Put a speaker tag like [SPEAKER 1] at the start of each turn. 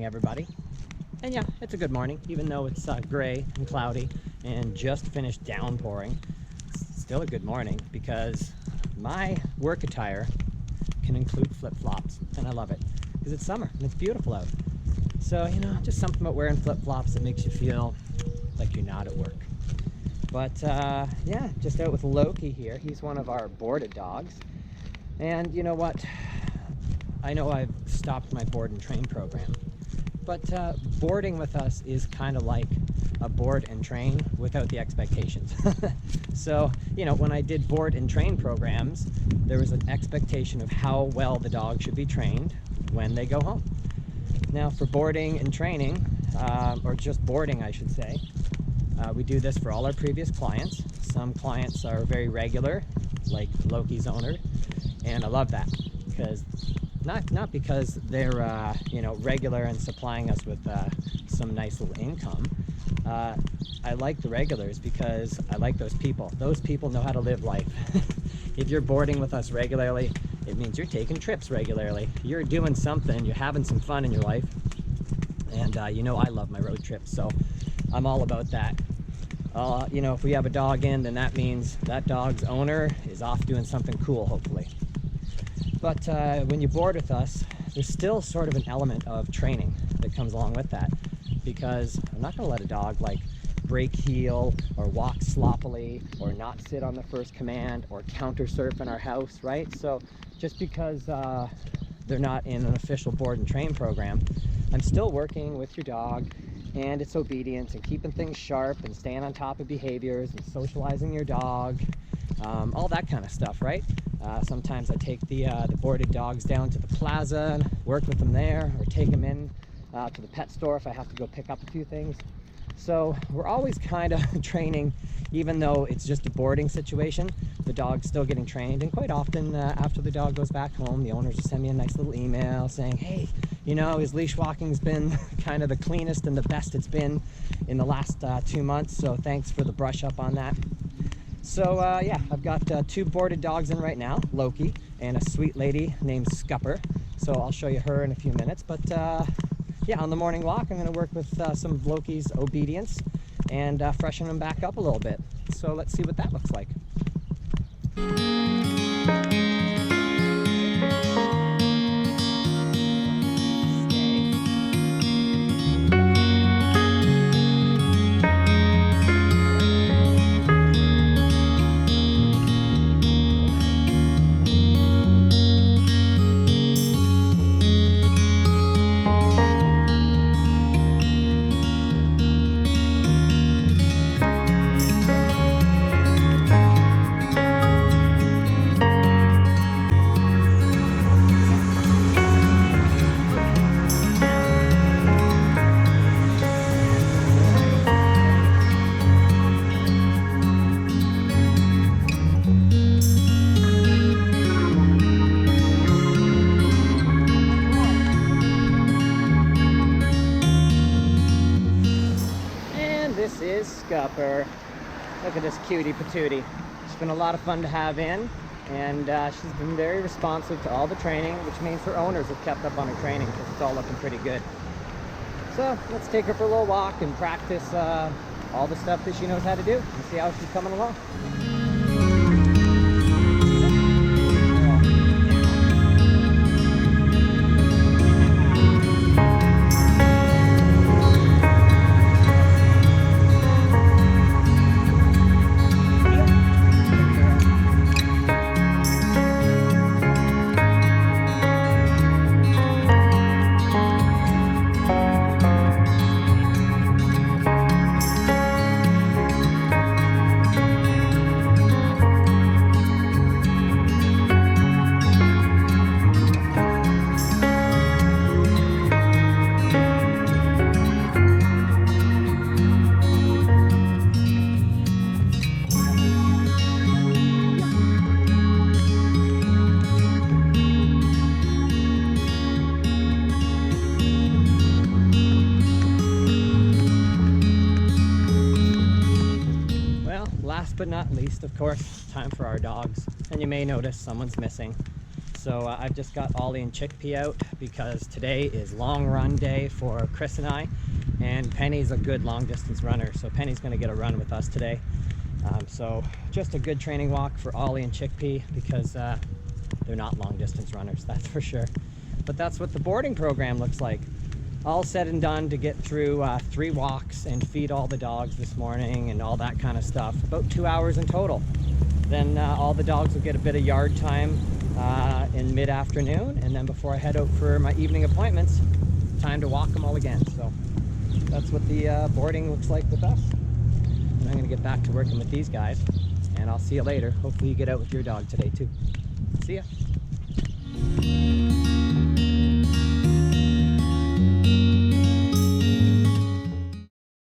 [SPEAKER 1] everybody. And yeah, it's a good morning, even though it's gray and cloudy and just finished downpouring. It's still a good morning because my work attire can include flip-flops, and I love it because it's summer and it's beautiful out. So, you know, just something about wearing flip-flops that makes you feel like you're not at work. But yeah, just out with Loki here. He's one of our boarded dogs. And you know what? I know I've stopped my board and train program, but boarding with us is kind of like a board and train without the expectations. So, you know, when I did board and train programs, there was an expectation of how well the dog should be trained when they go home. Now for boarding and training, or just boarding I should say, we do this for all our previous clients. Some clients are very regular, like Loki's owner, and I love that because not because they're you know, regular and supplying us with some nice little income. I like the regulars because I like those people. Those people know how to live life. If you're boarding with us regularly, it means you're taking trips regularly. You're doing something, you're having some fun in your life. And you know I love my road trips, so I'm all about that. You know, if we have a dog in, then that means that dog's owner is off doing something cool, hopefully. But when you board with us, there's still sort of an element of training that comes along with that, because I'm not going to let a dog like break heel or walk sloppily or not sit on the first command or counter surf in our house, right? So just because they're not in an official board and train program, I'm still working with your dog and its obedience and keeping things sharp and staying on top of behaviors and socializing your dog, all that kind of stuff, right? Sometimes I take the boarded dogs down to the plaza and work with them there, or take them in to the pet store if I have to go pick up a few things. So we're always kind of training, even though it's just a boarding situation, the dog's still getting trained. And quite often after the dog goes back home, the owners will send me a nice little email saying, hey, you know, his leash walking's been kind of the cleanest and the best it's been in the last 2 months, so thanks for the brush up on that. So yeah, I've got 2 boarded dogs in right now, Loki and a sweet lady named Scupper. So I'll show you her in a few minutes. But yeah, on the morning walk, I'm going to work with some of Loki's obedience and freshen him back up a little bit. So let's see what that looks like. This is Scupper. Look at this cutie patootie. She's been a lot of fun to have in, and she's been very responsive to all the training, which means her owners have kept up on her training because it's all looking pretty good. So let's take her for a little walk and practice all the stuff that she knows how to do and see how she's coming along. Last but not least, of course, time for our dogs. And you may notice someone's missing. So I've just got Ollie and Chickpea out because today is long run day for Chris and I, and Penny's a good long distance runner, so Penny's going to get a run with us today. So just a good training walk for Ollie and Chickpea because they're not long distance runners, that's for sure. But that's what the boarding program looks like. All said and done to get through 3 walks and feed all the dogs this morning and all that kind of stuff. About 2 hours in total. Then all the dogs will get a bit of yard time in mid-afternoon, and then before I head out for my evening appointments, time to walk them all again. So that's what the boarding looks like with us. And I'm gonna get back to working with these guys, and I'll see you later. Hopefully you get out with your dog today too. See ya.